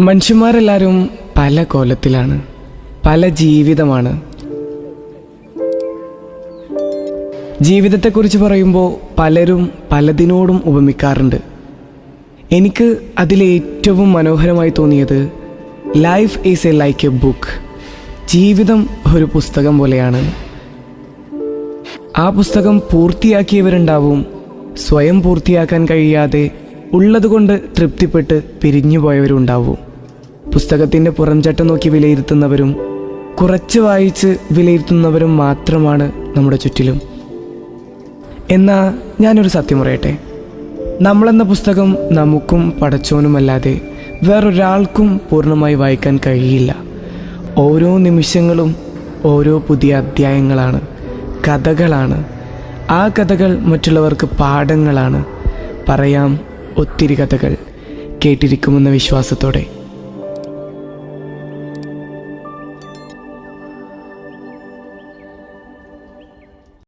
മനുഷ്യന്മാരെല്ലാവരും പല കോലത്തിലാണ്, പല ജീവിതമാണ്. ജീവിതത്തെക്കുറിച്ച് പറയുമ്പോൾ പലരും പലതിനോടും ഉപമിക്കാറുണ്ട്. എനിക്ക് അതിലേറ്റവും മനോഹരമായി തോന്നിയത് life is A like A book. ജീവിതം ഒരു പുസ്തകം പോലെയാണ്. ആ പുസ്തകം പൂർത്തിയാക്കിയവരുണ്ടാവും, സ്വയം പൂർത്തിയാക്കാൻ കഴിയാതെ ഉള്ളതുകൊണ്ട് തൃപ്തിപ്പെട്ട് പിരിഞ്ഞുപോയവരുണ്ടാവും. പുസ്തകത്തിൻ്റെ പുറംചട്ട നോക്കി വിലയിരുത്തുന്നവരും കുറച്ച് വായിച്ച് വിലയിരുത്തുന്നവരും മാത്രമാണ് നമ്മുടെ ചുറ്റിലും. എന്നാൽ ഞാനൊരു സത്യം പറയട്ടെ, നമ്മളെന്ന പുസ്തകം നമുക്കും പടച്ചോനുമല്ലാതെ വേറൊരാൾക്കും പൂർണ്ണമായി വായിക്കാൻ കഴിയില്ല. ഓരോ നിമിഷങ്ങളും ഓരോ പുതിയ അധ്യായങ്ങളാണ്, കഥകളാണ്. ആ കഥകൾ മറ്റുള്ളവർക്ക് പാഠങ്ങളാണ്. പറയാം ഒത്തിരി കഥകൾ കേട്ടിരിക്കുമെന്ന വിശ്വാസത്തോടെ.